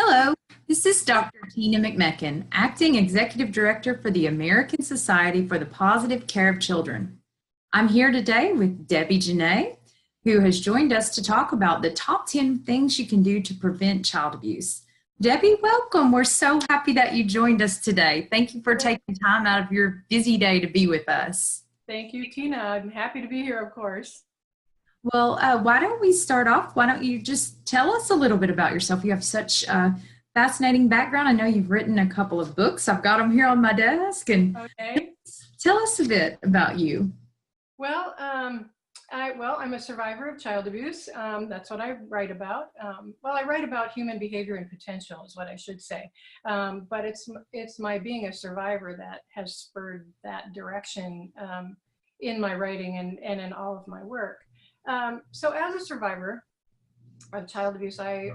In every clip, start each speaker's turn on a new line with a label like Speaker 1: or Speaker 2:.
Speaker 1: Hello, this is Dr. Tina McMecken, Acting Executive Director for the American Society for the Positive Care of Children. I'm here today with Debbie Jenae, who has joined us to talk about the top 10 things you can do to prevent child abuse. Debbie, welcome. We're so happy that you joined us today. Thank you for taking time out of your busy day to be with us.
Speaker 2: Thank you, Tina. I'm happy to be here, of course.
Speaker 1: Well, why don't we start off? Why don't you just tell us a little bit about yourself? You have such a fascinating background. I know you've written a couple of books. I've got them here on my desk. And
Speaker 2: Okay.
Speaker 1: tell us a bit about you.
Speaker 2: Well, I'm a survivor of child abuse. That's what I write about. I write about human behavior and potential is what I should say. But it's my being a survivor that has spurred that direction in my writing and in all of my work. So as a survivor of child abuse, I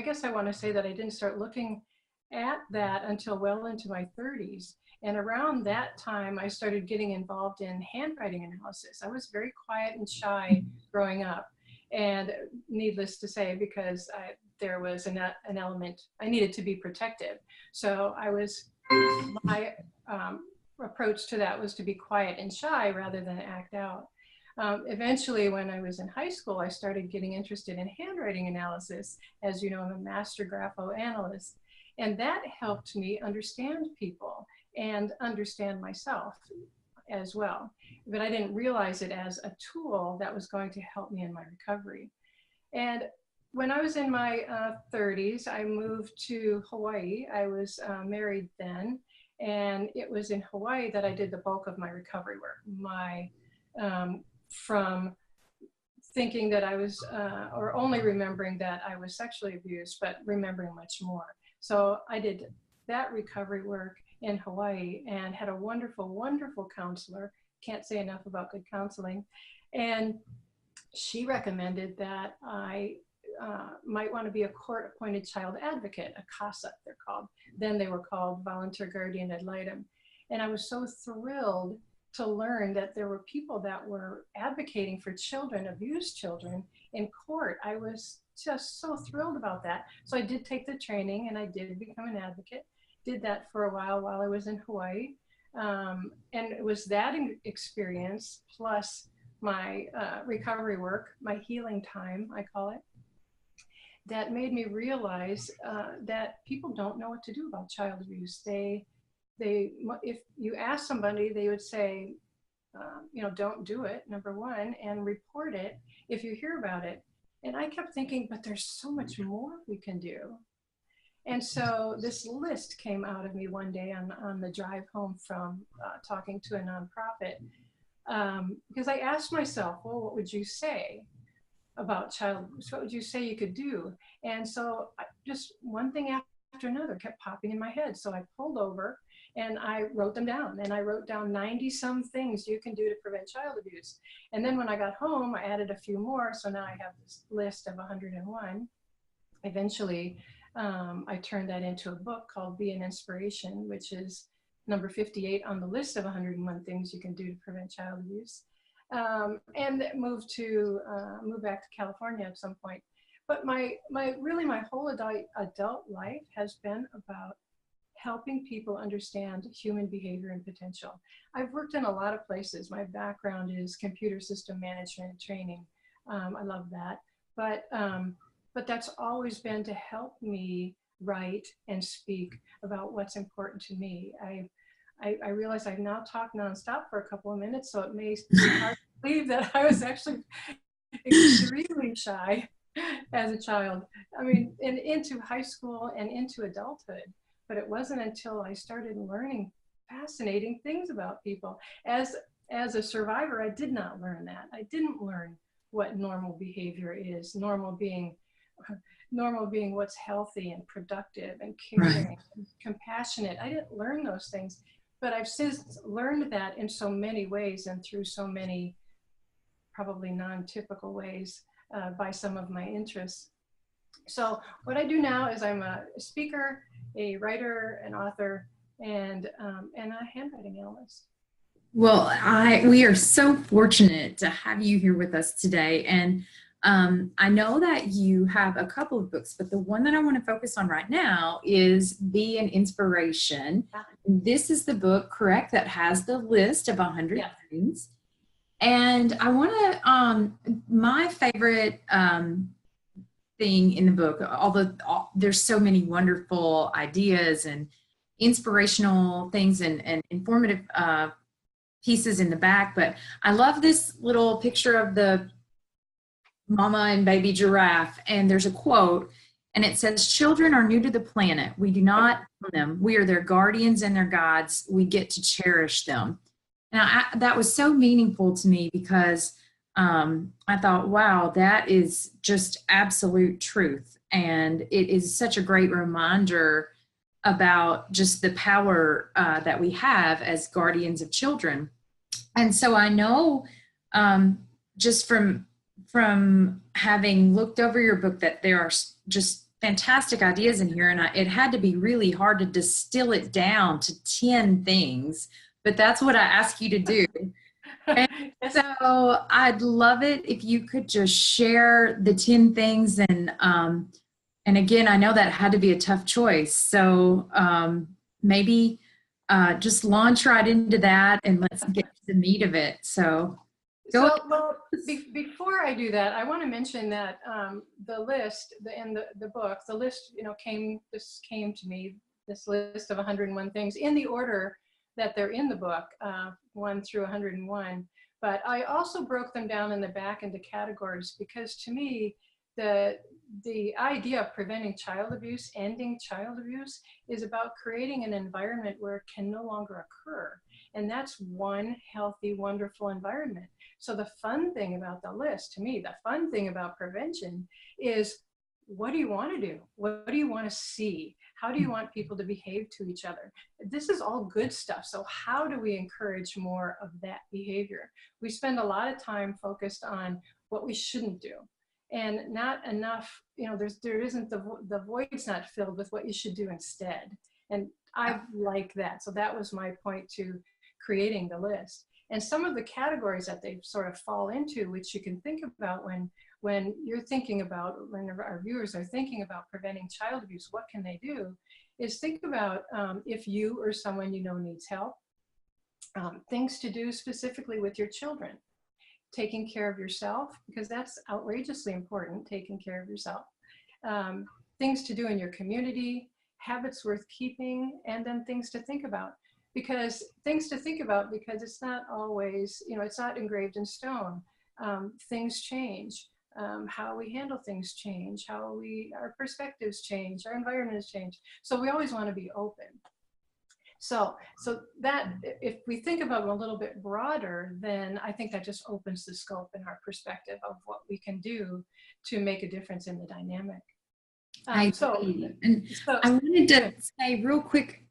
Speaker 2: guess I want to say that I didn't start looking at that until well into my 30s. And around that time, I started getting involved in handwriting analysis. I was very quiet and shy growing up. And needless to say, because there was an element, I needed to be protective. So my approach to that was to be quiet and shy rather than act out. Eventually, when I was in high school, I started getting interested in handwriting analysis. As you know, I'm a master graphoanalyst, and that helped me understand people and understand myself as well. But I didn't realize it as a tool that was going to help me in my recovery. And when I was in my 30s, I moved to Hawaii. I was married then, and it was in Hawaii that I did the bulk of my recovery work. From thinking that I was, or only remembering that I was sexually abused, but remembering much more. So I did that recovery work in Hawaii and had a wonderful, wonderful counselor. Can't say enough about good counseling. And she recommended that I might want to be a court-appointed child advocate, a CASA they're called. Then they were called volunteer guardian ad litem. And I was so thrilled to learn that there were people that were advocating for children, abused children, in court. I was just so thrilled about that. So I did take the training and I did become an advocate. Did that for a while I was in Hawaii. And it was that experience plus my recovery work, my healing time, I call it, that made me realize that people don't know what to do about child abuse. If you ask somebody, they would say, don't do it, number one, and report it if you hear about it. And I kept thinking, but there's so much more we can do. And so this list came out of me one day on the drive home from talking to a nonprofit, because I asked myself, well, what would you say about child abuse? What would you say you could do? And so just one thing after another kept popping in my head. So I pulled over and I wrote them down, and I wrote down 90 some things you can do to prevent child abuse. And then when I got home, I added a few more. So now I have this list of 101. Eventually, I turned that into a book called Be an Inspiration, which is number 58 on the list of 101 things you can do to prevent child abuse. And moved back to California at some point. But my whole adult life has been about helping people understand human behavior and potential. I've worked in a lot of places. My background is computer system management and training. I love that. But that's always been to help me write and speak about what's important to me. I realize I've now talked nonstop for a couple of minutes, so it may be hard to believe that I was actually extremely shy as a child. I mean, and into high school and into adulthood. But it wasn't until I started learning fascinating things about people. As a survivor, I did not learn that. I didn't learn what normal behavior is, normal being what's healthy and productive and caring, right, and compassionate. I didn't learn those things, but I've since learned that in so many ways and through so many probably non-typical ways by some of my interests. So what I do now is I'm a speaker, a writer, an author, and a handwriting analyst.
Speaker 1: Well, we are so fortunate to have you here with us today. And I know that you have a couple of books, but the one that I want to focus on right now is Be an Inspiration. This is the book, correct, that has the list of 100
Speaker 2: Yeah.
Speaker 1: things. And I want to, my favorite thing in the book, although there's so many wonderful ideas and inspirational things and informative pieces in the back, but I love this little picture of the mama and baby giraffe, and there's a quote, and it says, "Children are new to the planet. We do not own them. We are their guardians and their guides. We get to cherish them." Now, that was so meaningful to me because I thought, wow, that is just absolute truth. And it is such a great reminder about just the power that we have as guardians of children. And so I know just from having looked over your book that there are just fantastic ideas in here, and it had to be really hard to distill it down to 10 things, but that's what I ask you to do. And so I'd love it if you could just share the 10 things, and again, I know that had to be a tough choice, so maybe just launch right into that and let's get to the meat of it. So
Speaker 2: before I do that, I want to mention that the list in the book, the list, came to me, this list of 101 things in the order that they're in the book, 1 through 101. But I also broke them down in the back into categories because to me, the idea of preventing child abuse, ending child abuse, is about creating an environment where it can no longer occur. And that's one healthy, wonderful environment. So the fun thing about the list, to me, the fun thing about prevention is, what do you want to do? What do you want to see? How do you want people to behave to each other? This is all good stuff. So how do we encourage more of that behavior? We spend a lot of time focused on what we shouldn't do, and not enough, there isn't the void's not filled with what you should do instead. And I like that. So that was my point to creating the list. And some of the categories that they sort of fall into, which you can think about when you're thinking about, when our viewers are thinking about preventing child abuse, what can they do, is think about if you or someone you know needs help, things to do specifically with your children, taking care of yourself, because that's outrageously important, taking care of yourself, things to do in your community, habits worth keeping, and then things to think about. Because it's not always, it's not engraved in stone. Things change. How we handle things change. Our perspectives change. Our environment has changed. So we always want to be open. So that, if we think about it a little bit broader, then I think that just opens the scope and our perspective of what we can do to make a difference in the dynamic.
Speaker 1: I wanted to say real quick,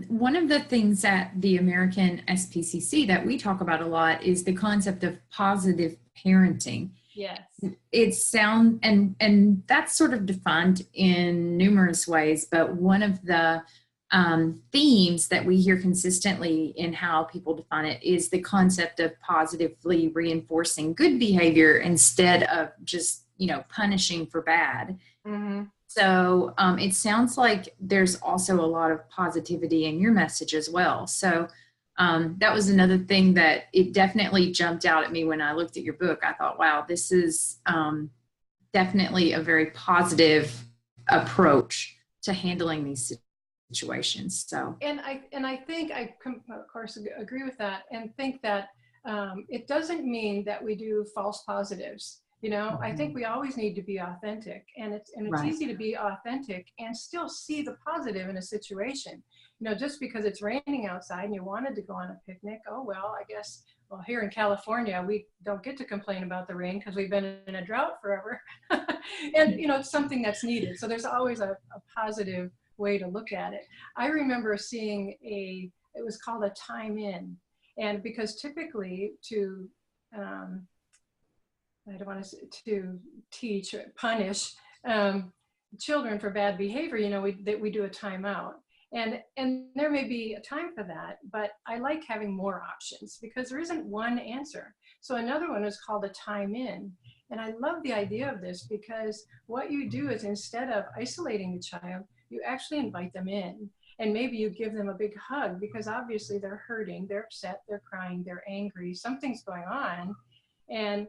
Speaker 1: one of the things that the American SPCC that we talk about a lot is the concept of positive parenting.
Speaker 2: Yes.
Speaker 1: And that's sort of defined in numerous ways, but one of the themes that we hear consistently in how people define it is the concept of positively reinforcing good behavior instead of just, punishing for bad.
Speaker 2: Mm-hmm.
Speaker 1: So it sounds like there's also a lot of positivity in your message as well. So that was another thing that it definitely jumped out at me when I looked at your book. I thought, wow, this is definitely a very positive approach to handling these situations. So,
Speaker 2: and I think I of course agree with that, and think that it doesn't mean that we do false positives. I think we always need to be authentic, and it's right. Easy to be authentic and still see the positive in a situation. Just because it's raining outside and you wanted to go on a picnic, oh well, I guess. Well, here in California, we don't get to complain about the rain because we've been in a drought forever, and it's something that's needed. So there's always a positive way to look at it. I remember seeing it was called a time in, and because typically I don't want to teach or punish children for bad behavior, we do a timeout. And there may be a time for that, but I like having more options because there isn't one answer. So another one is called a time in. And I love the idea of this because what you do is instead of isolating the child, you actually invite them in. And maybe you give them a big hug because obviously they're hurting, they're upset, they're crying, they're angry, something's going on. And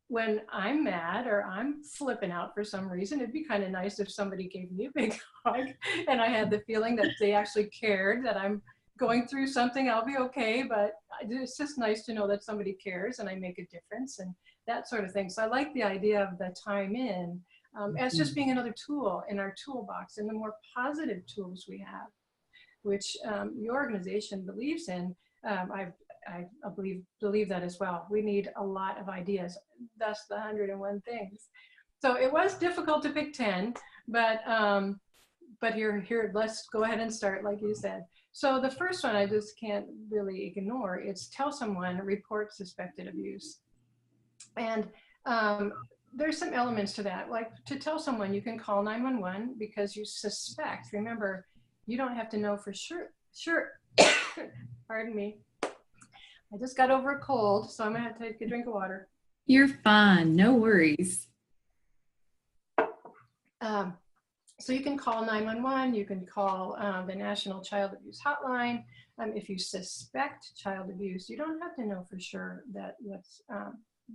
Speaker 2: when I'm mad or I'm flipping out for some reason, it'd be kind of nice if somebody gave me a big hug and I had the feeling that they actually cared, that I'm going through something, I'll be okay, but it's just nice to know that somebody cares and I make a difference and that sort of thing. So I like the idea of the time in as just being another tool in our toolbox, and the more positive tools we have, which your organization believes in. I believe that as well. We need a lot of ideas, thus the 101 things. So it was difficult to pick 10, but here, let's go ahead and start, like you said. So the first one I just can't really ignore. It's tell someone, report suspected abuse. And there's some elements to that. Like to tell someone, you can call 911 because you suspect. Remember, you don't have to know for sure. Pardon me. I just got over a cold, so I'm gonna have to take a drink of water.
Speaker 1: You're fine, no worries.
Speaker 2: So you can call 911, you can call the National Child Abuse Hotline. If you suspect child abuse, you don't have to know for sure that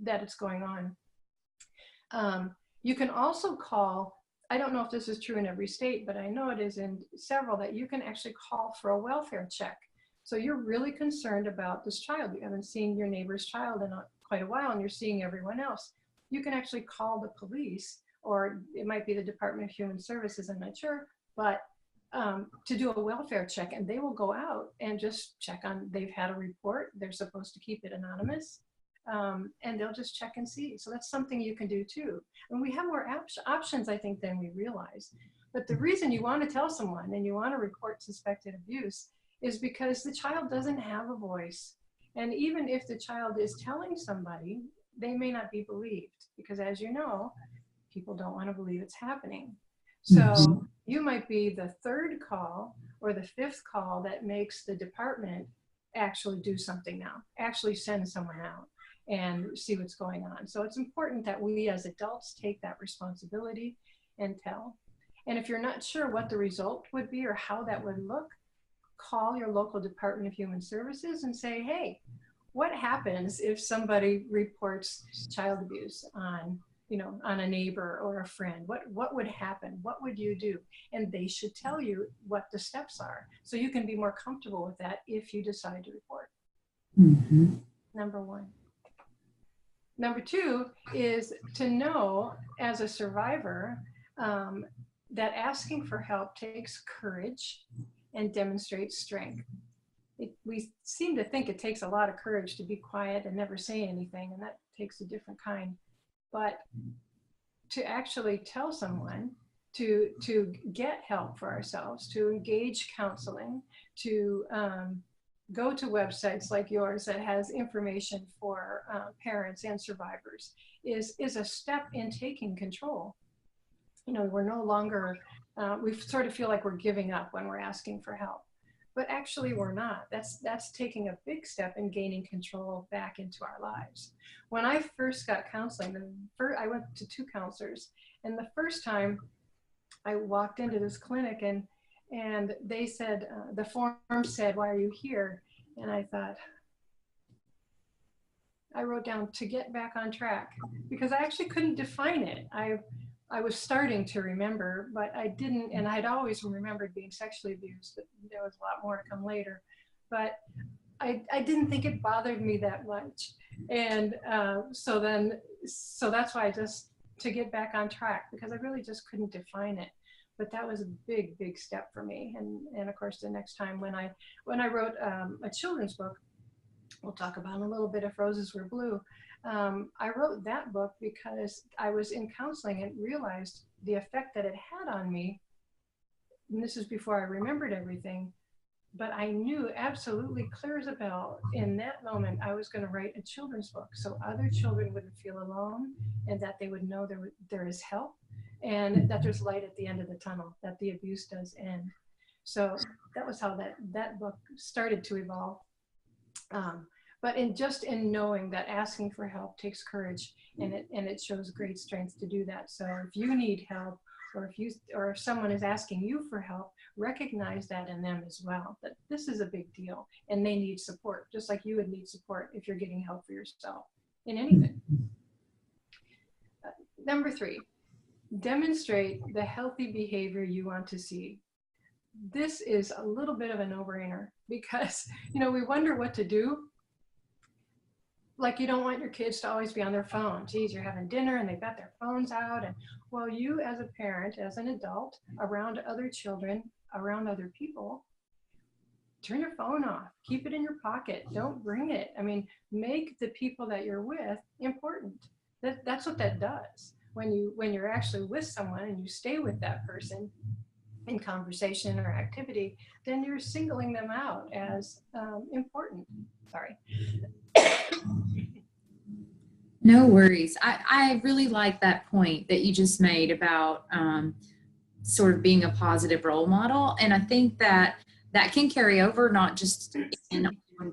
Speaker 2: it's going on. You can also call, I don't know if this is true in every state, but I know it is in several, that you can actually call for a welfare check. So you're really concerned about this child. You haven't seen your neighbor's child in quite a while and you're seeing everyone else. You can actually call the police, or it might be the Department of Human Services, I'm not sure, but to do a welfare check, and they will go out and just check on, they've had a report, they're supposed to keep it anonymous, and they'll just check and see. So that's something you can do too. And we have more options, I think, than we realize. But the reason you want to tell someone and you want to report suspected abuse is because the child doesn't have a voice. And even if the child is telling somebody, they may not be believed, because as you know, people don't want to believe it's happening. So you might be the third call or the fifth call that makes the department actually do something now, actually send someone out and see what's going on. So it's important that we as adults take that responsibility and tell. And if you're not sure what the result would be or how that would look, call your local Department of Human Services and say, hey, what happens if somebody reports child abuse on a neighbor or a friend? What would happen? What would you do? And they should tell you what the steps are, so you can be more comfortable with that if you decide to report. Number one. Number two is to know as a survivor that asking for help takes courage and demonstrates strength. We seem to think it takes a lot of courage to be quiet and never say anything, and that takes a different kind. But to actually tell someone, to get help for ourselves, to engage counseling, to go to websites like yours that has information for parents and survivors is a step in taking control. We're no longer, we sort of feel like we're giving up when we're asking for help, but actually we're not. That's taking a big step in gaining control back into our lives. When I first got counseling, I went to 2 counselors, and the first time I walked into this clinic and they said, the form said, why are you here? And I thought, I wrote down to get back on track, because I actually couldn't define it. I was starting to remember, but I didn't, and I'd always remembered being sexually abused, but there was a lot more to come later. But I didn't think it bothered me that much. And so that's why to get back on track, because I really just couldn't define it. But that was a big, big step for me. And of course, the next time when I wrote a children's book, we'll talk about in a little bit, If Roses Were Blue, I wrote that book because I was in counseling and realized the effect that it had on me. And this is before I remembered everything, but I knew absolutely clear as a bell in that moment I was going to write a children's book so other children wouldn't feel alone, and that they would know there is help, and that there's light at the end of the tunnel, that the abuse does end. So that was how that book started to evolve. But just in knowing that asking for help takes courage, and it shows great strength to do that. So if you need help, or if someone is asking you for help, recognize that in them as well, that this is a big deal and they need support, just like you would need support if you're getting help for yourself in anything. Number 3, demonstrate the healthy behavior you want to see. This is a little bit of a no-brainer because, we wonder what to do. Like, you don't want your kids to always be on their phone. Geez, you're having dinner and they've got their phones out. And well, you as a parent, as an adult, around other children, around other people, turn your phone off. Keep it in your pocket. Don't bring it. I mean, make the people that you're with important. That's what that does. When you're actually with someone and you stay with that person in conversation or activity, then you're singling them out as important. Sorry.
Speaker 1: No worries. I really like that point that you just made about sort of being a positive role model. And I think that can carry over not just in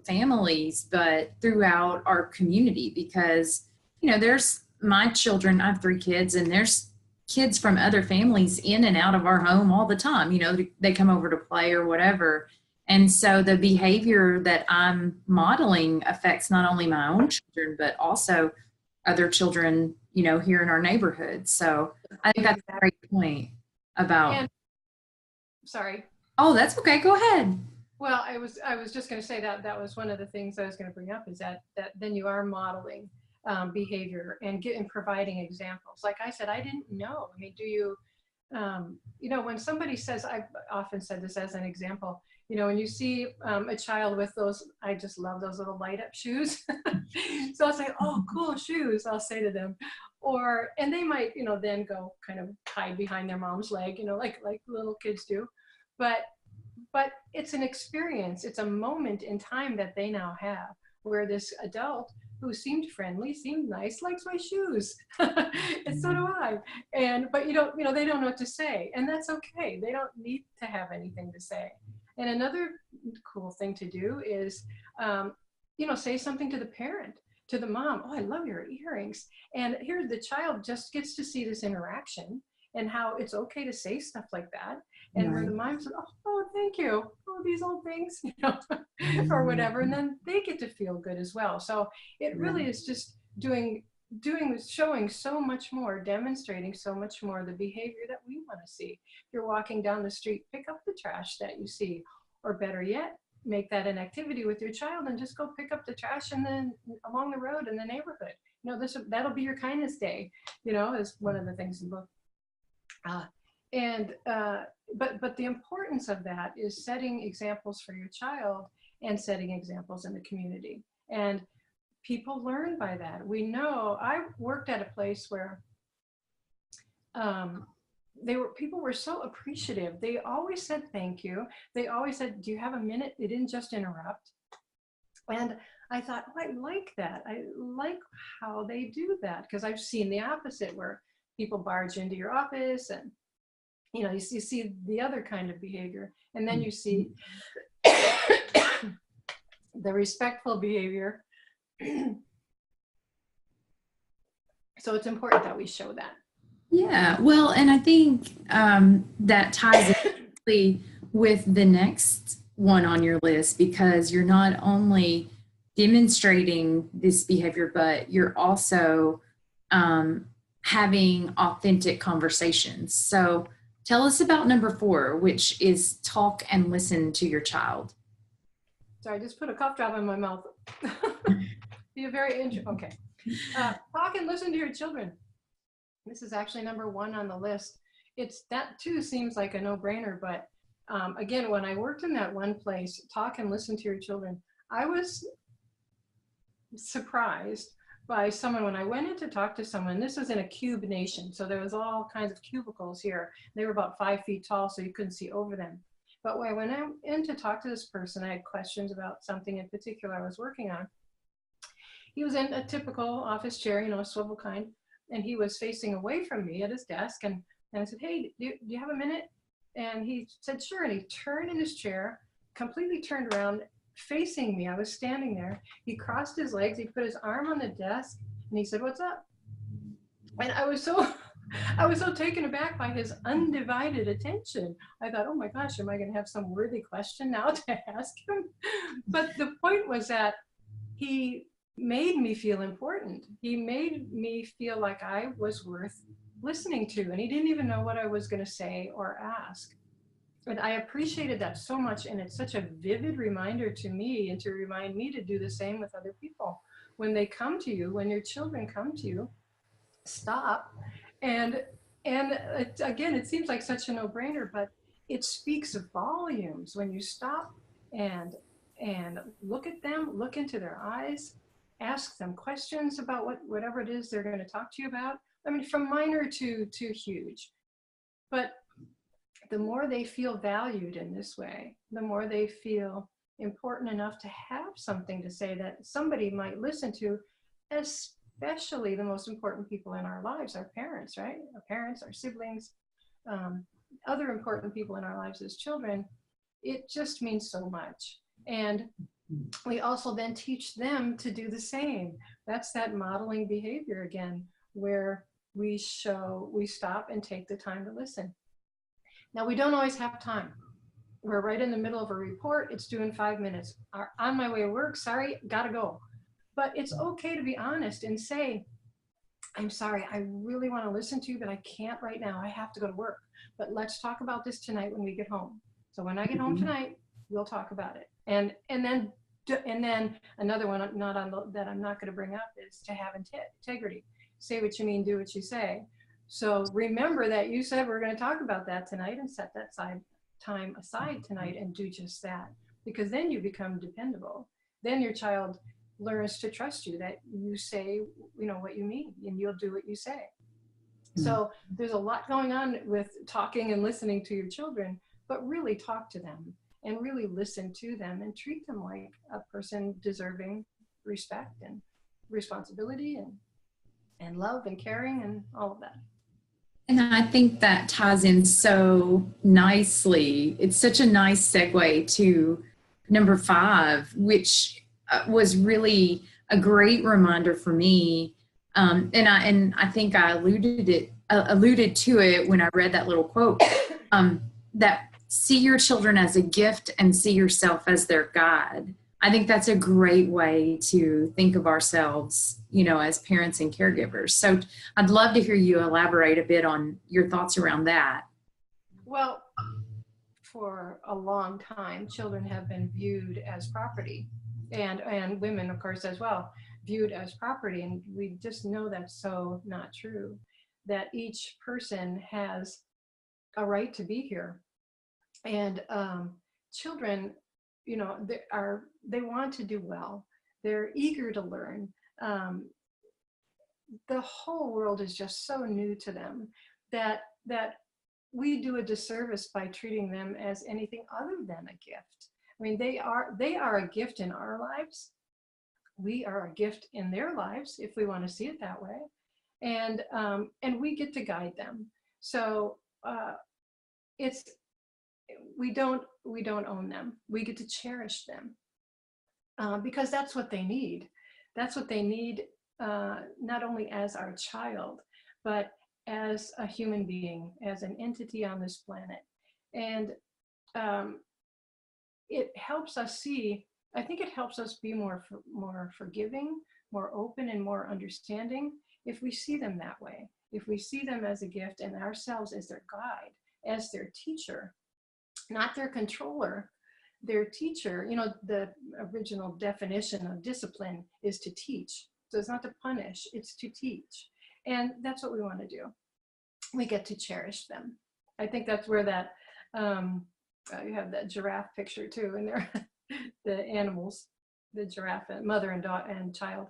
Speaker 1: families, but throughout our community, because, there's my children, I have 3 kids, and there's kids from other families in and out of our home all the time. They come over to play or whatever. And so the behavior that I'm modeling affects not only my own children, but also other children, here in our neighborhood. So I think that's a great point about.
Speaker 2: Sorry.
Speaker 1: Oh, that's okay. Go ahead.
Speaker 2: Well, I was just going to say that was one of the things I was going to bring up, is that then you are modeling behavior and providing examples. Like I said, I didn't know. I mean, do you, when somebody says, I've often said this as an example, when you see a child with those, I just love those little light up shoes. So I'll say, oh, cool shoes, I'll say to them. And they might, then go kind of hide behind their mom's leg, like little kids do. But it's an experience. It's a moment in time that they now have where this adult who seemed friendly, seemed nice, likes my shoes. And so do I. But they don't know what to say. And that's okay. They don't need to have anything to say. And another cool thing to do is, say something to the parent, to the mom. Oh, I love your earrings. And here the child just gets to see this interaction and how it's okay to say stuff like that. And where the mom says, oh, thank you. Oh, these old things, or whatever. And then they get to feel good as well. So it really is just showing so much more, demonstrating so much more the behavior that we want to see. If you're walking down the street, pick up the trash that you see, or better yet, make that an activity with your child and just go pick up the trash and then along the road in the neighborhood. That'll be your kindness day, is one of the things in the book. But the importance of that is setting examples for your child and setting examples in the community. And people learn by that. We know, I worked at a place where people were so appreciative. They always said thank you. They always said, do you have a minute? They didn't just interrupt. And I thought, oh, I like that. I like how they do that, because I've seen the opposite, where people barge into your office and you see the other kind of behavior, and then you see the respectful behavior. So it's important that we show that.
Speaker 1: Yeah, well, and I think that ties in with the next one on your list, because you're not only demonstrating this behavior, but you're also having authentic conversations. So tell us about number 4, which is talk and listen to your child.
Speaker 2: Sorry, I just put a cough drop in my mouth. Be a very okay. Talk and listen to your children. This is actually number 1 on the list. That too seems like a no-brainer, but again, when I worked in that one place, talk and listen to your children, I was surprised by someone, when I went in to talk to someone. This was in a cube nation, so there was all kinds of cubicles here. They were about 5 feet tall, so you couldn't see over them. But when I went in to talk to this person, I had questions about something in particular I was working on. He was in a typical office chair, a swivel kind, and he was facing away from me at his desk. And I said, hey, do you have a minute? And he said, sure. And he turned in his chair, completely turned around, facing me. I was standing there. He crossed his legs. He put his arm on the desk and he said, "What's up?" And I was so taken aback by his undivided attention. I thought, oh my gosh, am I going to have some worthy question now to ask him? But the point was that he made me feel important. He made me feel like I was worth listening to, and he didn't even know what I was going to say or ask. And I appreciated that so much, and it's such a vivid reminder to me, and to remind me to do the same with other people. When they come to you, when your children come to you, stop. And again, it seems like such a no-brainer, but it speaks volumes when you stop and look at them, look into their eyes, ask them questions about whatever it is they're going to talk to you about. I mean, from minor to huge. But the more they feel valued in this way, the more they feel important enough to have something to say that somebody might listen to, especially the most important people in our lives, our parents, right? Our parents, our siblings, other important people in our lives as children. It just means so much. And we also then teach them to do the same. That's that modeling behavior again, where we stop and take the time to listen. Now, we don't always have time. We're right in the middle of a report. It's due in 5 minutes. On my way to work, sorry, gotta go. But it's okay to be honest and say, I'm sorry, I really want to listen to you, but I can't right now. I have to go to work. But let's talk about this tonight when we get home. So when I get home tonight, we'll talk about it. And then another one that I'm not going to bring up is to have integrity. Say what you mean, do what you say. So remember that you said we're going to talk about that tonight, and set that time aside tonight and do just that. Because then you become dependable. Then your child learns to trust you, that you say, what you mean, and you'll do what you say. So there's a lot going on with talking and listening to your children, but really talk to them and really listen to them and treat them like a person deserving respect and responsibility and love and caring and all of that.
Speaker 1: And I think that ties in so nicely. It's such a nice segue to number 5, which was really a great reminder for me. And I think I alluded to it when I read that little quote, that see your children as a gift and see yourself as their guide. I think that's a great way to think of ourselves, as parents and caregivers. So I'd love to hear you elaborate a bit on your thoughts around that.
Speaker 2: Well, for a long time, children have been viewed as property, and women, of course, as well, viewed as property. And we just know that's so not true, that each person has a right to be here. And children, they want to do well. They're eager to learn. The whole world is just so new to them that we do a disservice by treating them as anything other than a gift. I mean, they are a gift in our lives. We are a gift in their lives, if we want to see it that way. And we get to guide them. So we don't own them. We get to cherish them because that's what they need. That's what they need, not only as our child, but as a human being, as an entity on this planet. And it helps us see, I think it helps us be more forgiving, more open, and more understanding if we see them that way. If we see them as a gift and ourselves as their guide, as their teacher, not their controller, their teacher. The original definition of discipline is to teach. So it's not to punish, it's to teach. And that's what we want to do. We get to cherish them. I think that's where that, you have that giraffe picture too in there, the animals, the giraffe, mother and daughter and child.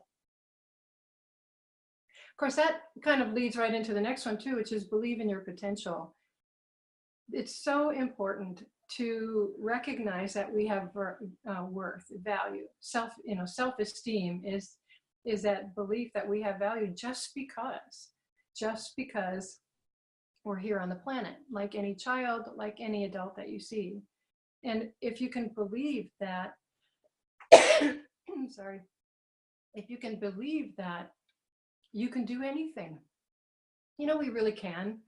Speaker 2: Of course, that kind of leads right into the next one too, which is believe in your potential. It's so important to recognize that we have worth, value, self-esteem is that belief that we have value just because we're here on the planet, like any child, like any adult that you see. And if you can believe that, sorry, if you can believe that you can do anything, you know, we really can.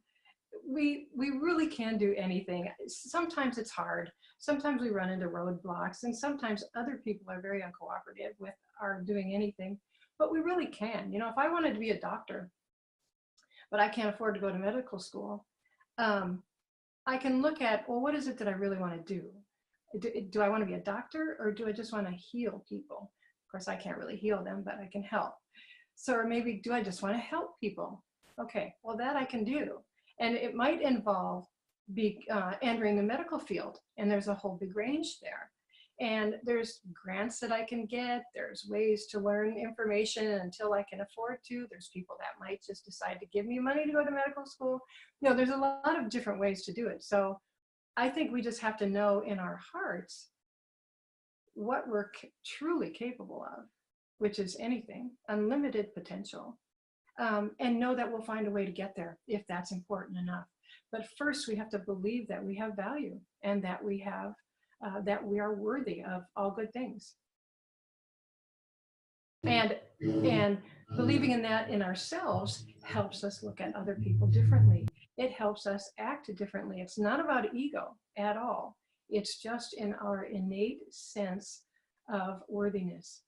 Speaker 2: We really can do anything. Sometimes it's hard. Sometimes we run into roadblocks, and sometimes other people are very uncooperative with our doing anything, but we really can. You know, if I wanted to be a doctor, but I can't afford to go to medical school, I can look at, well, what is it that I really want to do? Do I want to be a doctor, or do I just want to heal people? Of course, I can't really heal them, but I can help. So, or maybe, do I just want to help people? Okay, well, that I can do. And it might involve entering the medical field, and there's a whole big range there. And there's grants that I can get. There's ways to learn information until I can afford to. There's people that might just decide to give me money to go to medical school. You know, there's a lot of different ways to do it. So I think we just have to know in our hearts what we're truly capable of, which is anything, unlimited potential, and know that we'll find a way to get there if that's important enough. But first, we have to believe that we have value, and that we have that we are worthy of all good things. And believing in that in ourselves helps us look at other people differently. It helps us act differently. It's not about ego at all. It's just in our innate sense of worthiness.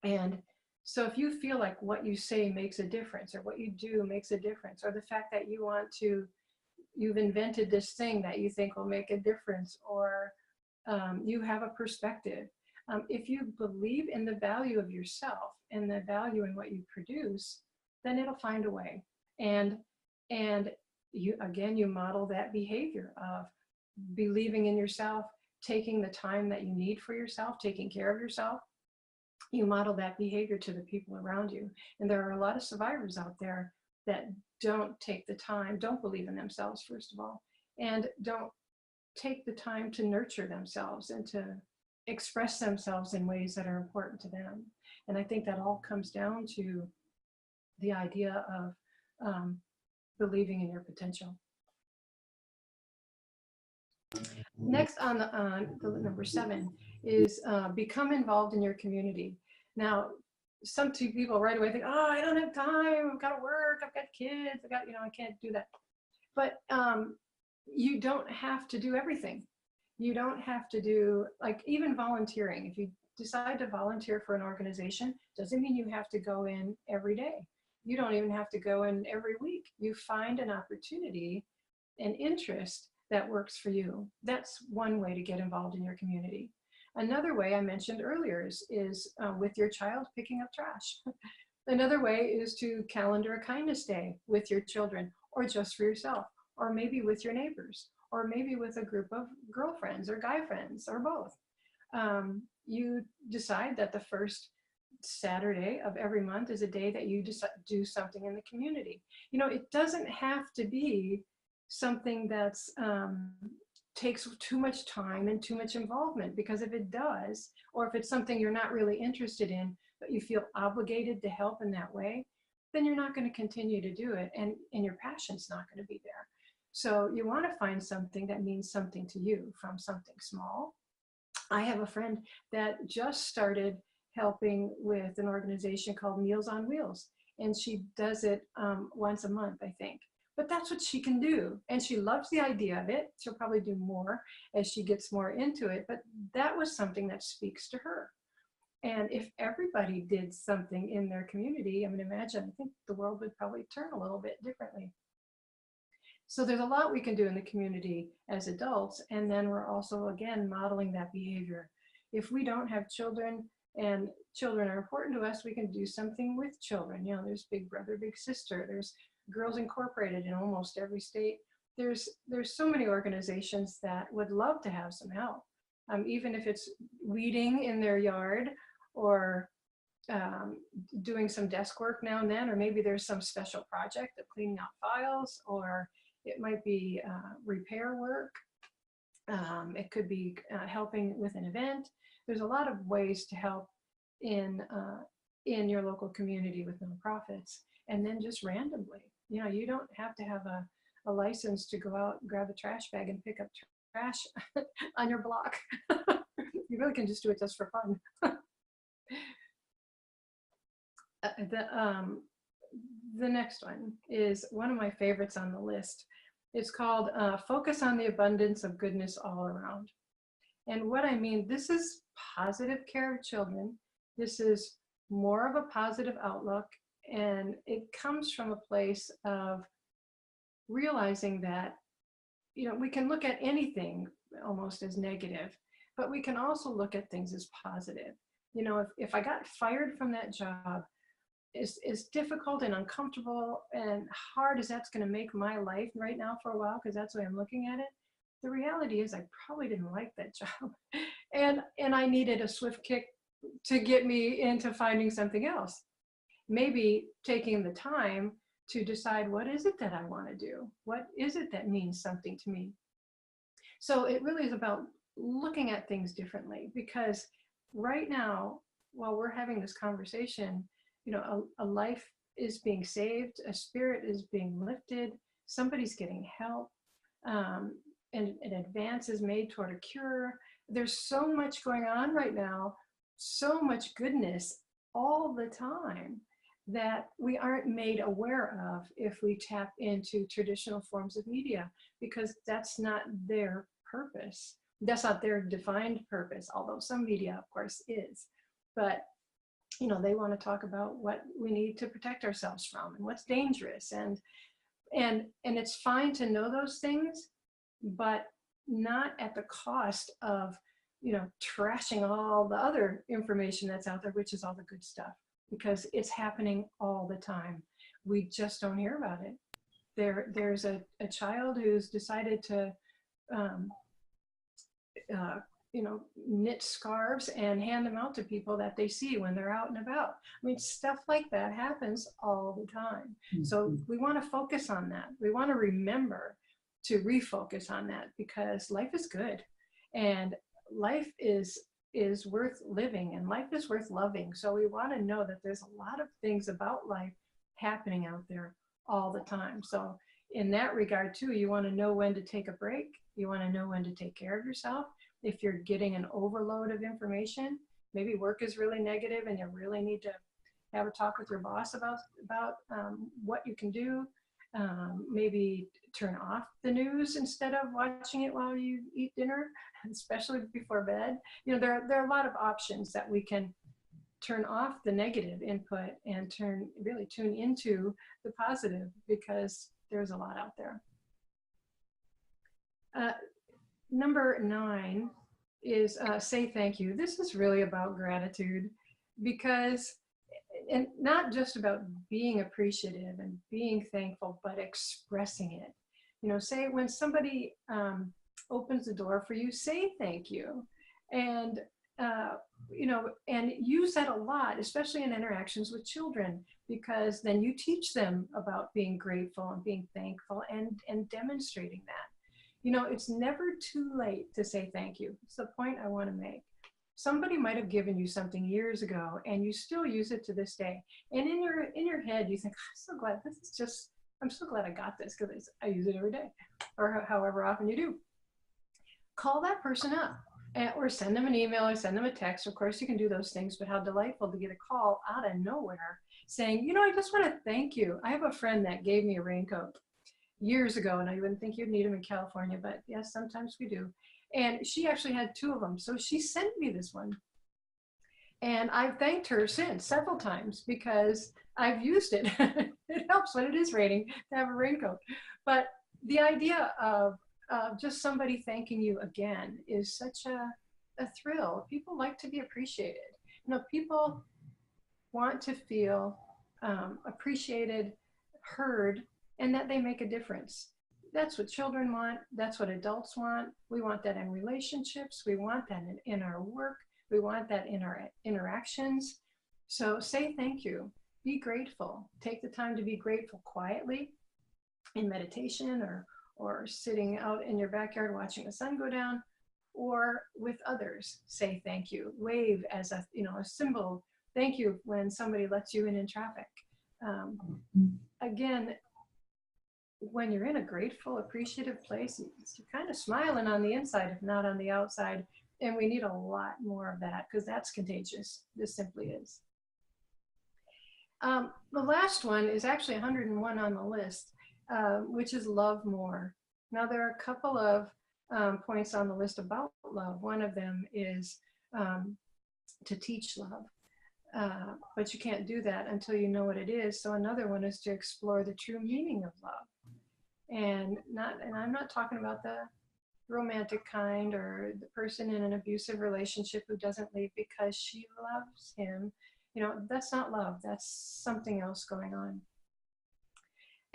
Speaker 2: And so if you feel like what you say makes a difference, or what you do makes a difference, or the fact that you've invented this thing that you think will make a difference, or you have a perspective. If you believe in the value of yourself and the value in what you produce, then it'll find a way. And you model that behavior of believing in yourself, taking the time that you need for yourself, taking care of yourself. You model that behavior to the people around you. And there are a lot of survivors out there that don't take the time, don't believe in themselves, first of all, and don't take the time to nurture themselves and to express themselves in ways that are important to them. And I think that all comes down to the idea of believing in your potential. Next on the number 7 is become involved in your community. Now, some people right away think, oh, I don't have time, I've got to work, I've got kids, I can't do that. But you don't have to do everything. You don't have to do, like, even volunteering. If you decide to volunteer for an organization, doesn't mean you have to go in every day. You don't even have to go in every week. You find an opportunity, an interest that works for you. That's one way to get involved in your community. Another way I mentioned earlier is with your child picking up trash. Another way is to calendar a kindness day with your children, or just for yourself, or maybe with your neighbors, or maybe with a group of girlfriends or guy friends, or both. You decide that the first Saturday of every month is a day that you do something in the community. You know, it doesn't have to be something that's takes too much time and too much involvement, because if it does, or if it's something you're not really interested in, but you feel obligated to help in that way, then you're not going to continue to do it, and your passion's not going to be there. So you want to find something that means something to you, from something small. I have a friend that just started helping with an organization called Meals on Wheels, and she does it once a month, I think. But that's what she can do, and she loves the idea of it. She'll probably do more as she gets more into it, but that was something that speaks to her. And if everybody did something in their community, I mean, imagine, I think the world would probably turn a little bit differently. So there's a lot we can do in the community as adults, and then we're also, again, modeling that behavior. If we don't have children, and children are important to us, we can do something with children. You know, there's Big Brother, Big Sister, there's Girls Incorporated in almost every state. There's so many organizations that would love to have some help, even if it's weeding in their yard, or doing some desk work now and then, or maybe there's some special project of cleaning out files, or it might be repair work. It could be helping with an event. There's a lot of ways to help in your local community with nonprofits. And then just randomly, you know, you don't have to have a license to go out and grab a trash bag and pick up trash on your block. You really can just do it just for fun. The next one is one of my favorites on the list. It's called Focus on the Abundance of Goodness All Around. And what I mean, this is positive care of children. This is more of a positive outlook. And it comes from a place of realizing that, we can look at anything almost as negative, but we can also look at things as positive. If I got fired from that job, as difficult and uncomfortable and hard as that's going to make my life right now for a while, because that's the way I'm looking at it, the reality is I probably didn't like that job. and I needed a swift kick to get me into finding something else. Maybe taking the time to decide, what is it that I want to do? What is it that means something to me? So it really is about looking at things differently, because right now, while we're having this conversation, a life is being saved, a spirit is being lifted, somebody's getting help, and an advance is made toward a cure. There's so much going on right now, so much goodness all the time that we aren't made aware of if we tap into traditional forms of media, because that's not their purpose. That's not their defined purpose, although some media, of course, is. But they want to talk about what we need to protect ourselves from and what's dangerous, and it's fine to know those things, but not at the cost of trashing all the other information that's out there, which is all the good stuff, because it's happening all the time. We just don't hear about it. There's a child who's decided to knit scarves and hand them out to people that they see when they're out and about. I mean, stuff like that happens all the time. Mm-hmm. So we want to focus on that. We want to remember to refocus on that, because life is good, and life is worth living, and life is worth loving. So we want to know that there's a lot of things about life happening out there all the time. So in that regard too, you want to know when to take a break. You want to know when to take care of yourself. If you're getting an overload of information, maybe work is really negative and you really need to have a talk with your boss about what you can do. Maybe turn off the news instead of watching it while you eat dinner, especially before bed. There are a lot of options that we can turn off the negative input and really tune into the positive, because there's a lot out there. Number 9 is say thank you. This is really about gratitude, because, and not just about being appreciative and being thankful, but expressing it. Say when somebody opens the door for you, say thank you. And, and use that a lot, especially in interactions with children, because then you teach them about being grateful and being thankful and demonstrating that. It's never too late to say thank you. It's the point I want to make. Somebody might have given you something years ago and you still use it to this day. And in your head, you think, I'm so glad I got this, because I use it every day, or however often you do. Call that person up, or send them an email or send them a text. Of course, you can do those things, but how delightful to get a call out of nowhere saying, I just want to thank you. I have a friend that gave me a raincoat years ago, and I wouldn't think you'd need them in California, but yes, sometimes we do. And she actually had 2 of them. So she sent me this one. And I've thanked her since several times, because I've used it. It helps when it is raining to have a raincoat. But the idea of just somebody thanking you again is such a thrill. People like to be appreciated. People want to feel appreciated, heard, and that they make a difference. That's what children want. That's what adults want. We want that in relationships. We want that in our work. We want that in our interactions. So say thank you. Be grateful. Take the time to be grateful quietly in meditation, or sitting out in your backyard watching the sun go down, or with others. Say thank you. Wave as a symbol. Thank you when somebody lets you in traffic. Again, when you're in a grateful, appreciative place, you're kind of smiling on the inside, if not on the outside. And we need a lot more of that because that's contagious. This simply is. The last one is actually 101 on the list, which is love more. Now, there are a couple of points on the list about love. One of them is to teach love, but you can't do that until you know what it is. So another one is to explore the true meaning of love. And I'm not talking about the romantic kind or the person in an abusive relationship who doesn't leave because she loves him. You know, that's not love. That's something else going on.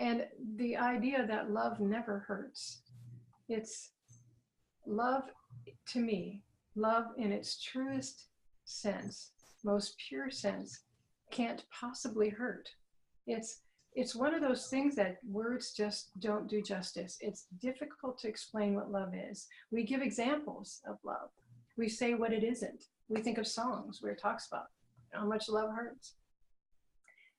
Speaker 2: And the idea that love never hurts. It's love, to me, love in its truest sense, most pure sense, can't possibly hurt. It's one of those things that words just don't do justice. It's difficult to explain what love is. We give examples of love. We say what it isn't. We think of songs where it talks about how much love hurts.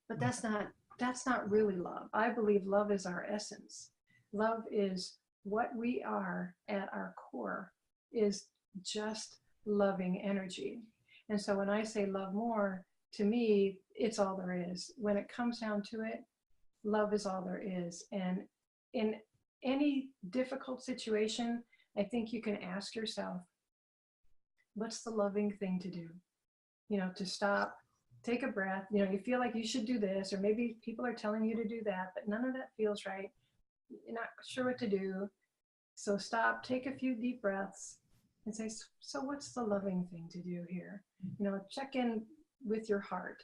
Speaker 2: But that's not really love. I believe love is our essence. Love is what we are at our core, is just loving energy. And so when I say love more, to me, it's all there is. When it comes down to it, love is all there is. And in any difficult situation, I think you can ask yourself, what's the loving thing to do? You know, to stop, take a breath. You know, you feel like you should do this, or maybe people are telling you to do that, but none of that feels right. You're not sure what to do. So stop, take a few deep breaths and say, so what's the loving thing to do here? You know, check in with your heart.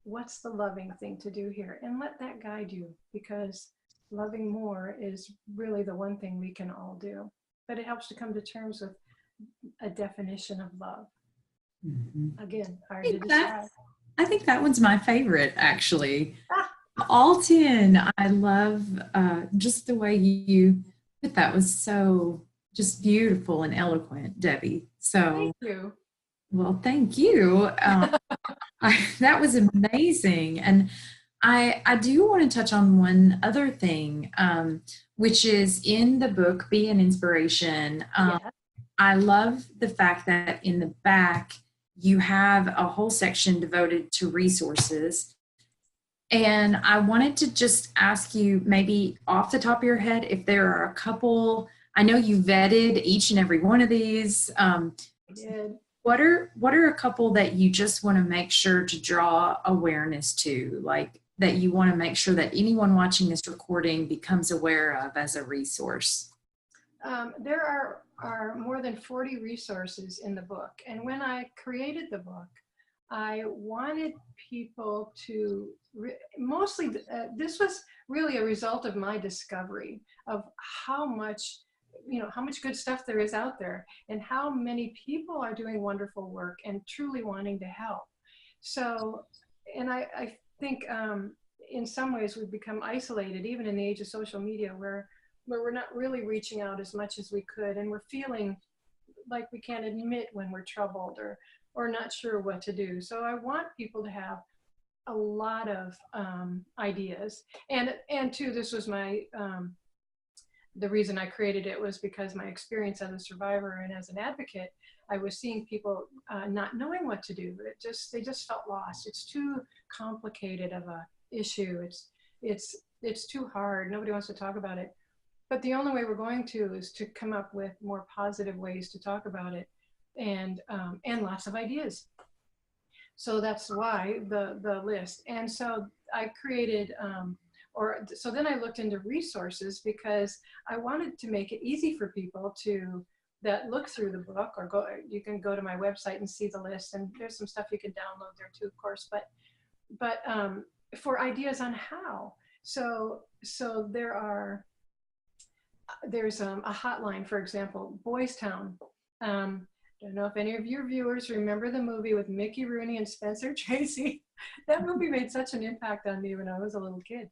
Speaker 2: What's the loving thing to do here? And let that guide you, because loving more is really the one thing we can all do. But it helps to come to terms with a definition of love.
Speaker 1: Mm-hmm.
Speaker 2: Again, hard to describe.
Speaker 1: I think that one's my favorite, actually. All 10. I love just the way you put that. Was so just beautiful and eloquent, Debbie. So,
Speaker 2: thank you.
Speaker 1: Well, thank you. That was amazing. And I do want to touch on one other thing, which is in the book, Be an Inspiration.
Speaker 2: Yeah.
Speaker 1: I love the fact that in the back, you have a whole section devoted to resources. And I wanted to just ask you, maybe off the top of your head, if there are a couple. I know you vetted each and every one of these.
Speaker 2: I did.
Speaker 1: What are a couple that you just want to make sure to draw awareness to, like that you want to make sure that anyone watching this recording becomes aware of as a resource?
Speaker 2: There are more than 40 resources in the book. And when I created the book, I wanted people to, mostly, this was really a result of my discovery of how much good stuff there is out there, and how many people are doing wonderful work and truly wanting to help. So, and I think in some ways we've become isolated, even in the age of social media, where we're not really reaching out as much as we could, and we're feeling like we can't admit when we're troubled or not sure what to do. So I want people to have a lot of ideas. And too, this was my, the reason I created it was because my experience as a survivor and as an advocate, I was seeing people not knowing what to do. They just felt lost. It's too complicated of a issue. It's too hard. Nobody wants to talk about it. But the only way we're going to is to come up with more positive ways to talk about it, and lots of ideas. So that's why the list. And so I created, so then I looked into resources, because I wanted to make it easy for people that look through the book, or you can go to my website and see the list, and there's some stuff you can download there too, of course, but for ideas on how. So there's a hotline, for example, Boys Town. Don't know if any of your viewers remember the movie with Mickey Rooney and Spencer Tracy. That movie made such an impact on me when I was a little kid.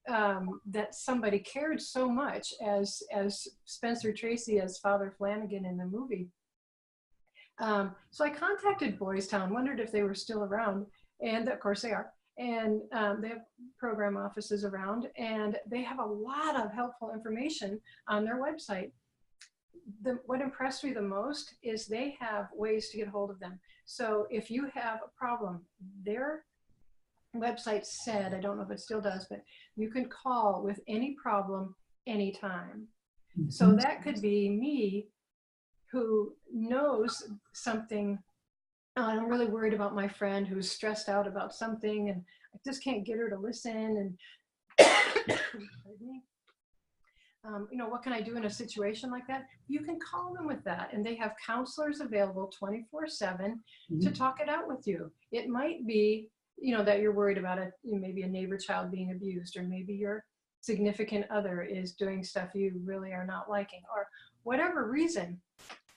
Speaker 2: That somebody cared so much as Spencer Tracy as Father Flanagan in the movie. So I contacted Boys Town, wondered if they were still around, and of course they are. And they have program offices around, and they have a lot of helpful information on their website. what impressed me the most is they have ways to get hold of them. So if you have a problem, their website said, I don't know if it still does, but you can call with any problem anytime. So that could be me who knows something. I'm really worried about my friend who's stressed out about something and I just can't get her to listen. And what can I do in a situation like that? You can call them with that, and they have counselors available 24/7 to talk it out with you. It might be, that you're worried about it, maybe a neighbor child being abused, or maybe your significant other is doing stuff you really are not liking, or whatever reason.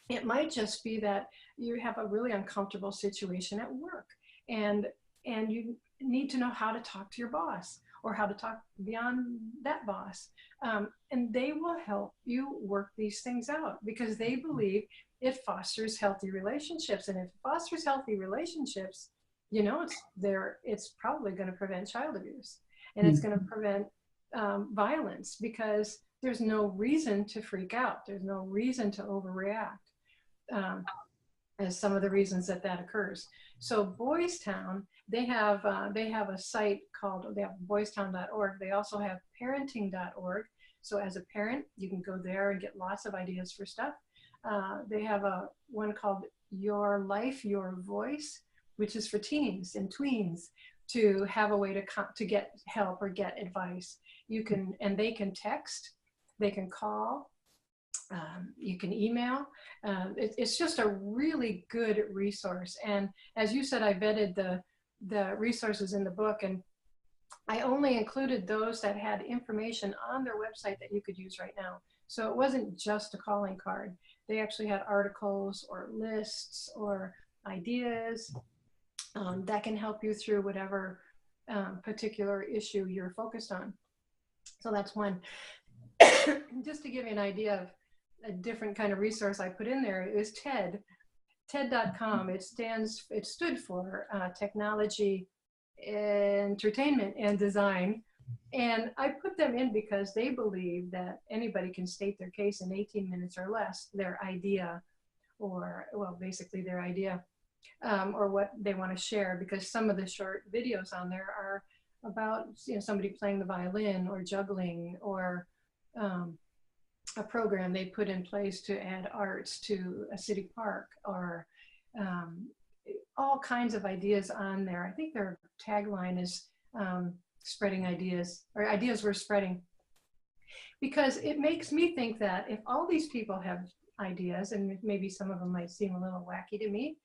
Speaker 2: It might just be that you have a really uncomfortable situation at work, and you need to know how to talk to your boss or how to talk beyond that boss. And they will help you work these things out because they believe it fosters healthy relationships. And if it fosters healthy relationships, it's probably going to prevent child abuse, and it's going to prevent violence, because there's no reason to freak out. There's no reason to overreact, as some of the reasons that occurs. So Boys Town, they have a site called, they have boystown.org. They also have parenting.org. So as a parent, you can go there and get lots of ideas for stuff. They have one called Your Life, Your Voice, which is for teens and tweens to have a way to get help or get advice. And they can text, they can call, you can email. It's just a really good resource. And as you said, I vetted the resources in the book, and I only included those that had information on their website that you could use right now. So it wasn't just a calling card. They actually had articles or lists or ideas that can help you through whatever particular issue you're focused on. So that's one. Just to give you an idea of a different kind of resource I put in there, is TED. TED.com. It stood for Technology, Entertainment, and Design. And I put them in because they believe that anybody can state their case in 18 minutes or less, their idea, or, well, basically their idea, or what they want to share, because some of the short videos on there are about, somebody playing the violin or juggling, or a program they put in place to add arts to a city park, or all kinds of ideas on there. I think their tagline is spreading ideas, or ideas we're spreading. Because it makes me think that if all these people have ideas, and maybe some of them might seem a little wacky to me,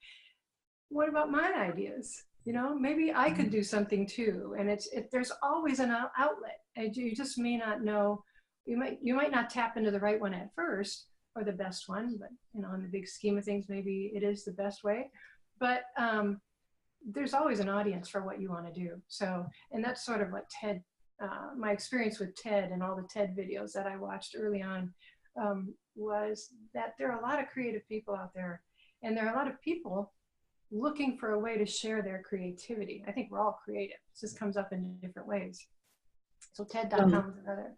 Speaker 2: what about my ideas? Maybe I could do something too. And there's always an outlet. And you just may not know. You might not tap into the right one at first, or the best one, but in the big scheme of things, maybe it is the best way. But there's always an audience for what you want to do. So, and that's sort of what TED, my experience with TED and all the TED videos that I watched early on, was that there are a lot of creative people out there, and there are a lot of people looking for a way to share their creativity. I think we're all creative. It just comes up in different ways. So TED.com is another.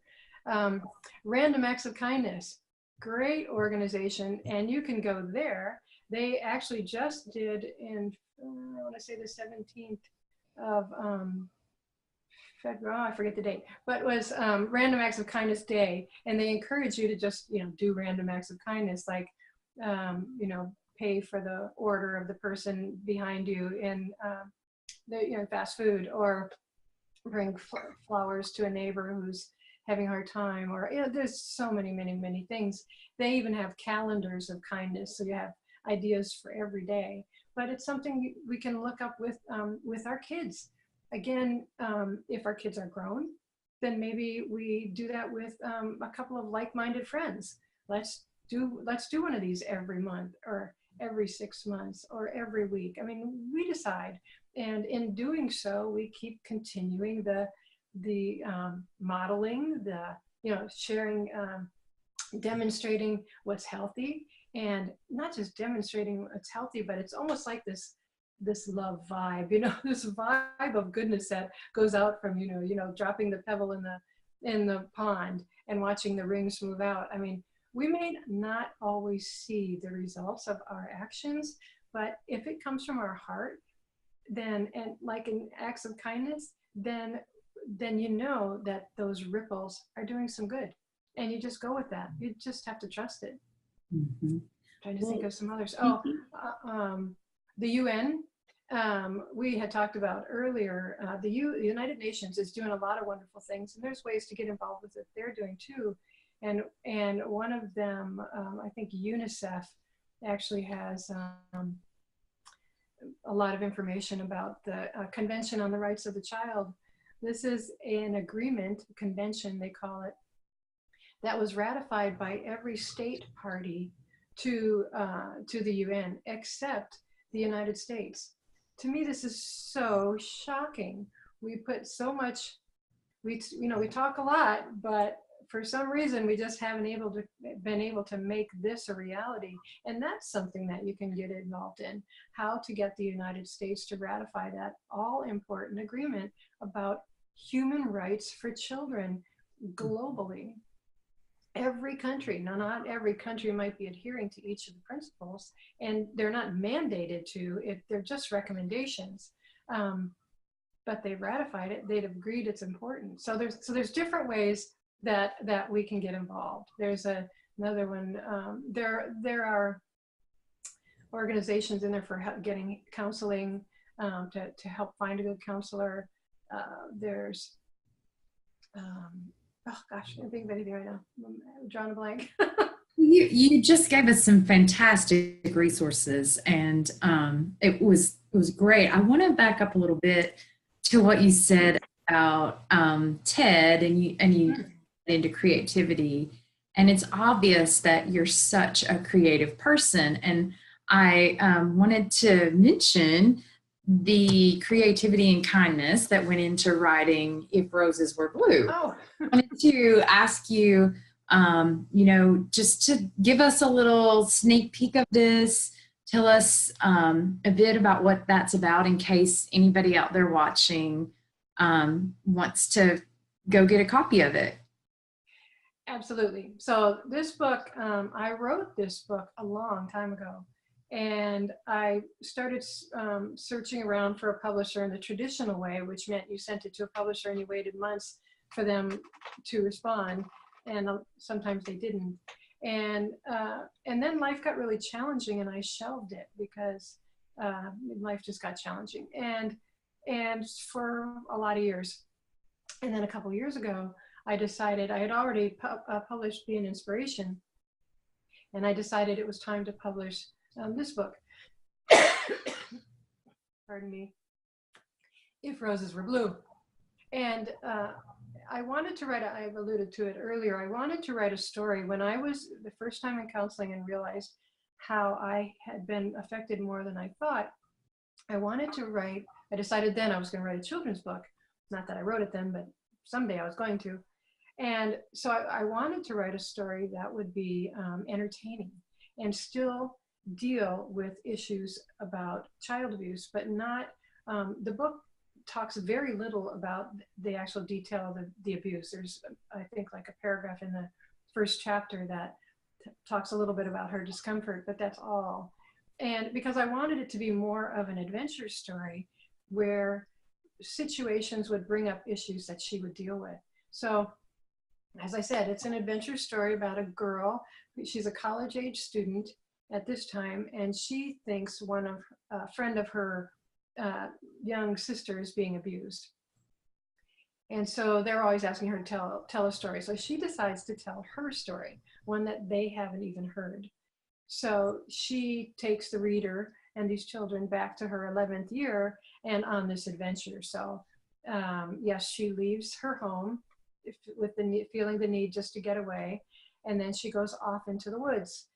Speaker 2: Random Acts of Kindness, great organization, and you can go there. They actually just did in, I want to say the 17th of February, I forget the date, but it was Random Acts of Kindness Day, and they encourage you to just, do random acts of kindness, like, pay for the order of the person behind you in the fast food, or bring flowers to a neighbor who's having a hard time, or there's so many things. They even have calendars of kindness, so you have ideas for every day. But it's something we can look up with our kids. Again, if our kids are grown, then maybe we do that with a couple of like-minded friends. Let's do one of these every month, or every 6 months, or every week. I mean, we decide, and in doing so, we keep continuing the modeling, the sharing, demonstrating what's healthy, and not just demonstrating what's healthy, but it's almost like this love vibe, this vibe of goodness that goes out from dropping the pebble in the pond and watching the rings move out. I mean, we may not always see the results of our actions, but if it comes from our heart, then, and like in acts of kindness, then you know that those ripples are doing some good, and you just go with that. You just have to trust it.
Speaker 1: Mm-hmm.
Speaker 2: Trying to think of some others. The UN, we had talked about earlier. The United Nations is doing a lot of wonderful things, and there's ways to get involved with it. They're doing too, and one of them, I think UNICEF, actually has a lot of information about the Convention on the Rights of the Child. This is an agreement, convention they call it, that was ratified by every state party to the UN except the United States. To me, this is so shocking. We put so much, we talk a lot, but for some reason we just haven't been able to make this a reality. And that's something that you can get involved in, how to get the United States to ratify that all important agreement about human rights for children globally. Every country, now not every country might be adhering to each of the principles, and they're not mandated to, if they're just recommendations, but they've ratified it, they've agreed it's important. So there's different ways that we can get involved. There's another one, there are organizations in there for getting counseling, to help find a good counselor. There's, oh gosh, I can't think of anything right now. I'm drawing a blank.
Speaker 1: You just gave us some fantastic resources, and it was great. I want to back up a little bit to what you said about TED, and you into creativity, and it's obvious that you're such a creative person. And I wanted to mention the creativity and kindness that went into writing If Roses Were Blue.
Speaker 2: Oh.
Speaker 1: I wanted to ask you, just to give us a little sneak peek of this, tell us a bit about what that's about in case anybody out there watching wants to go get a copy of it.
Speaker 2: Absolutely. So this book, I wrote this book a long time ago, and I started searching around for a publisher in the traditional way, which meant you sent it to a publisher and you waited months for them to respond, and sometimes they didn't. And then life got really challenging, and I shelved it because life just got challenging, and for a lot of years. And then a couple years ago, I decided, I had already published Be an Inspiration, and I decided it was time to publish this book. Pardon me. If Roses Were Blue. And I wanted to write, I've alluded to it earlier, I wanted to write a story when I was the first time in counseling and realized how I had been affected more than I thought. I decided then I was going to write a children's book. Not that I wrote it then, but someday I was going to. And so I wanted to write a story that would be entertaining and still deal with issues about child abuse, but not, the book talks very little about the actual detail of the abuse. There's, I think, like a paragraph in the first chapter that talks a little bit about her discomfort, but that's all. And because I wanted it to be more of an adventure story where situations would bring up issues that she would deal with. So, as I said, it's an adventure story about a girl. She's a college-age student at this time, and she thinks a friend of her young sister is being abused. And so they're always asking her to tell a story. So she decides to tell her story, one that they haven't even heard. So she takes the reader and these children back to her 11th year and on this adventure. So yes, she leaves her home with feeling the need just to get away. And then she goes off into the woods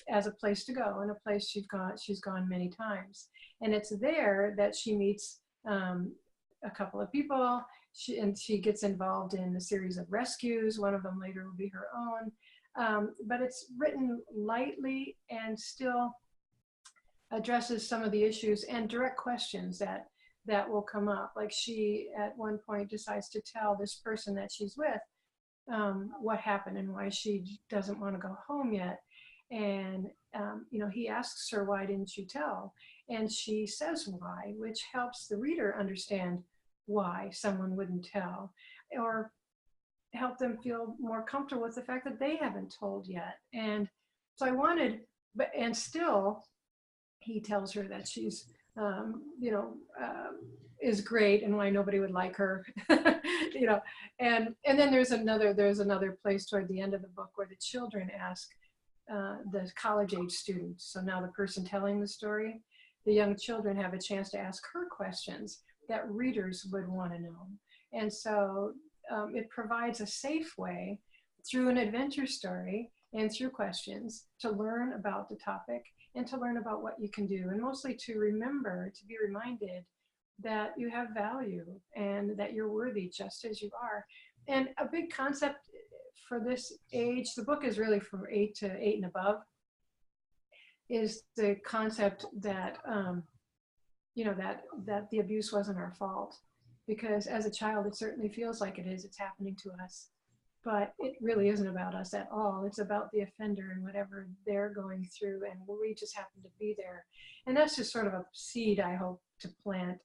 Speaker 2: as a place to go, and a place she's gone many times. And it's there that she meets a couple of people, and she gets involved in a series of rescues. One of them later will be her own. But it's written lightly and still addresses some of the issues and direct questions that will come up. Like she, at one point, decides to tell this person that she's with what happened and why she doesn't want to go home yet. And, he asks her, why didn't you tell? And she says why, which helps the reader understand why someone wouldn't tell, or help them feel more comfortable with the fact that they haven't told yet. And so I wanted, and still he tells her that she's, is great and why nobody would like her, and then there's another place toward the end of the book where the children ask the college age students. So now the person telling the story, the young children have a chance to ask her questions that readers would want to know. And so it provides a safe way through an adventure story and through questions to learn about the topic and to learn about what you can do, and mostly to be reminded that you have value and that you're worthy just as you are. And a big concept for this age, the book is really from 8 to 8 and above, is the concept that, that the abuse wasn't our fault. Because as a child, it certainly feels like it is. It's happening to us. But it really isn't about us at all. It's about the offender and whatever they're going through, and we just happen to be there. And that's just sort of a seed I hope to plant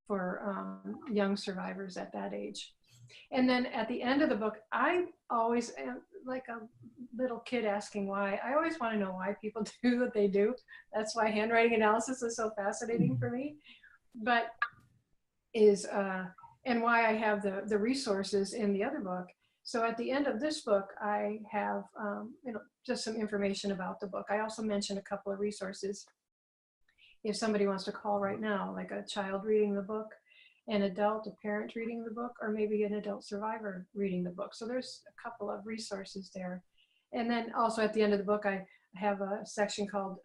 Speaker 2: for young survivors at that age. And then at the end of the book, I always am like a little kid asking why. I always want to know why people do what they do. That's why handwriting analysis is so fascinating for me. But and why I have the resources in the other book. So at the end of this book, I have just some information about the book. I also mentioned a couple of resources. If somebody wants to call right now, like a child reading the book, an adult, a parent reading the book, or maybe an adult survivor reading the book. So there's a couple of resources there. And then also at the end of the book, I have a section called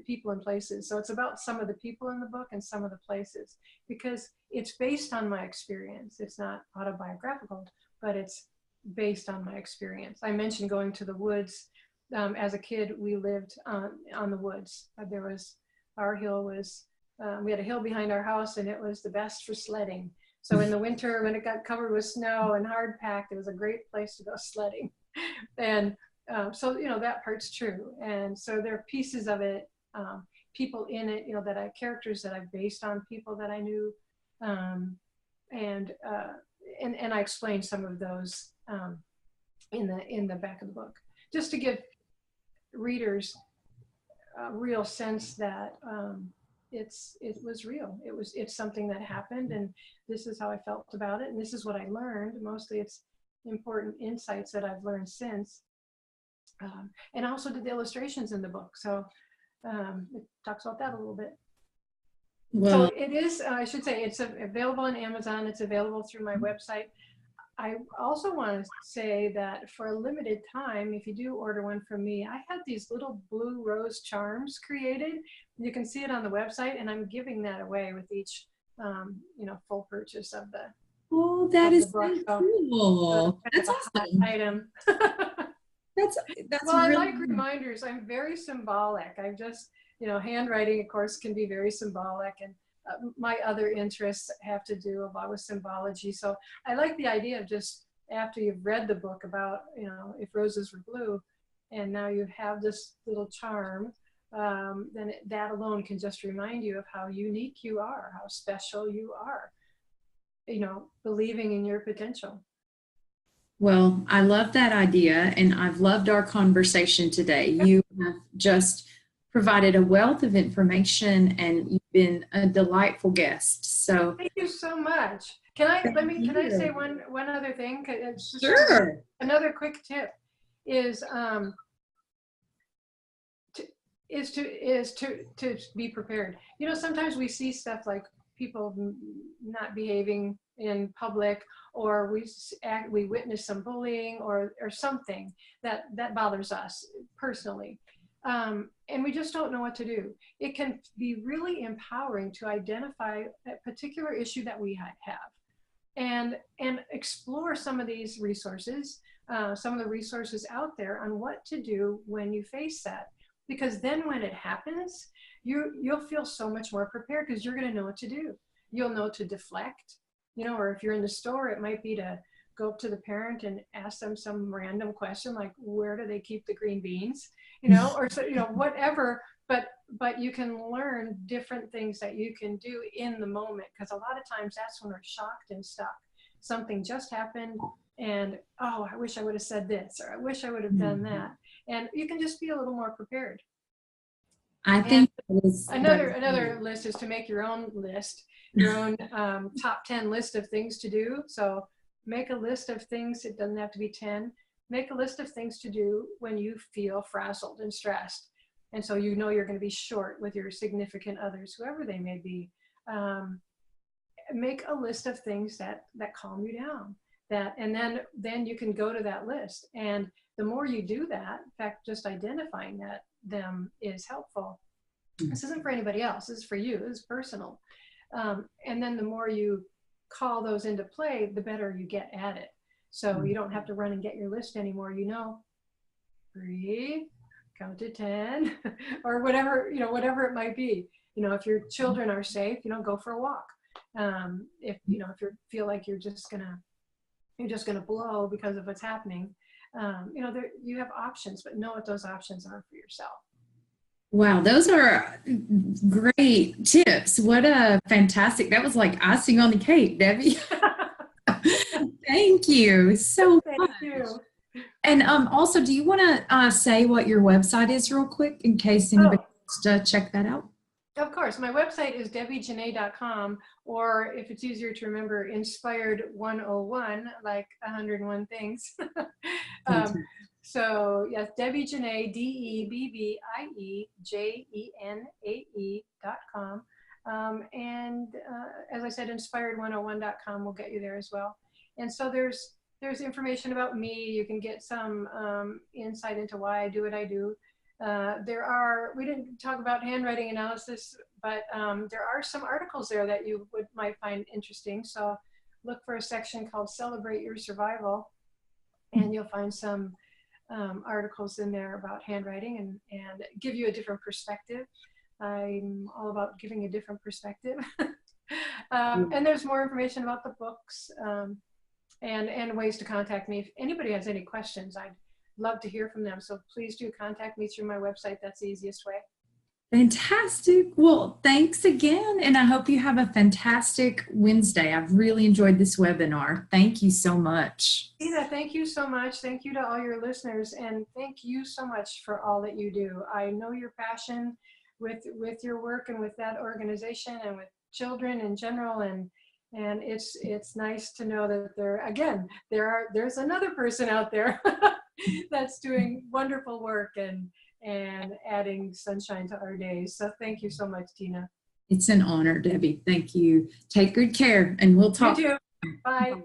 Speaker 2: People and Places. So it's about some of the people in the book and some of the places, because it's based on my experience. It's not autobiographical, but it's based on my experience. I mentioned going to the woods. As a kid, we lived on the woods. Our hill was, we had a hill behind our house, and it was the best for sledding. So in the winter, when it got covered with snow and hard packed, it was a great place to go sledding. And so, that part's true. And so there are pieces of it, people in it, characters that I've based on people that I knew. And I explained some of those in the back of the book, just to give readers a real sense that it was real. It's something that happened, and this is how I felt about it, and this is what I learned. Mostly it's important insights that I've learned since. And I also did the illustrations in the book, so it talks about that a little bit. Well, so it is, I should say, it's available on Amazon. It's available through my website. I also want to say that for a limited time, if you do order one from me, I had these little blue rose charms created. You can see it on the website, and I'm giving that away with each, full purchase of the.
Speaker 1: Oh, that is so cool. That's awesome.
Speaker 2: Item.
Speaker 1: That's
Speaker 2: well,
Speaker 1: really
Speaker 2: I like reminders. I'm very symbolic. I'm just, handwriting, of course, can be very symbolic, and my other interests have to do a lot with symbology. So I like the idea of just after you've read the book about, if roses were blue, and now you have this little charm, then that alone can just remind you of how unique you are, how special you are, believing in your potential.
Speaker 1: Well, I love that idea, and I've loved our conversation today. You have just provided a wealth of information, and you've been a delightful guest. So
Speaker 2: thank you so much. Can I say one other thing? It's just
Speaker 1: sure.
Speaker 2: Another quick tip is to be prepared. Sometimes we see stuff like people not behaving in public, or we witness some bullying or something that bothers us personally, and we just don't know what to do. It can be really empowering to identify a particular issue that we have and explore some of these resources, some of the resources out there on what to do when you face that. Because then when it happens, you'll feel so much more prepared, because you're going to know what to do. You'll know to deflect, or if you're in the store, it might be to go up to the parent and ask them some random question like, where do they keep the green beans? You know, or so, you know, whatever. But you can learn different things that you can do in the moment, because a lot of times that's when we're shocked and stuck. Something just happened and, oh, I wish I would have said this, or I wish I would have done that. And you can just be a little more prepared.
Speaker 1: I think
Speaker 2: another list is to make your own list, your own top 10 list of things to do. So make a list of things. It doesn't have to be 10. Make a list of things to do when you feel frazzled and stressed. And so you know you're going to be short with your significant others, whoever they may be. Make a list of things that calm you down. And then you can go to that list. And the more you do that, in fact, just identifying them is helpful. This isn't for anybody else. This is for you. This is personal. And then the more you call those into play, the better you get at it. So you don't have to run and get your list anymore. You know, breathe, count to 10, or whatever, you know, whatever it might be. You know, if your children are safe, you know, go for a walk. If you feel like you're just gonna blow because of what's happening, you know, you have options, but know what those options are for yourself.
Speaker 1: Wow, those are great tips. What a fantastic, that was like icing on the cake, Debbie. Thank you so much.
Speaker 2: Thank you.
Speaker 1: And also, do you want to say what your website is real quick in case anybody wants to check that out?
Speaker 2: Of course. My website is debbiejenae.com, or if it's easier to remember, Inspired 101, like 101 things. So yes, Debbie Jenae, DebbieJenae.com. And as I said, inspired101.com will get you there as well. And so there's information about me. You can get some insight into why I do what I do. We didn't talk about handwriting analysis, but there are some articles there that you might find interesting. So look for a section called Celebrate Your Survival, and you'll find some articles in there about handwriting and give you a different perspective. I'm all about giving a different perspective. And there's more information about the books and ways to contact me. If anybody has any questions, I'd love to hear from them. So please do contact me through my website. That's the easiest way.
Speaker 1: Fantastic. Well, thanks again. And I hope you have a fantastic Wednesday. I've really enjoyed this webinar. Thank you so much.
Speaker 2: Tina, thank you so much. Thank you to all your listeners. And thank you so much for all that you do. I know your passion with your work and with that organization and with children in general. And it's nice to know that there's another person out there that's doing wonderful work and adding sunshine to our days. So thank you so much, Tina.
Speaker 1: It's an honor, Debbie. Thank you. Take good care, and we'll talk.
Speaker 2: You too. Bye.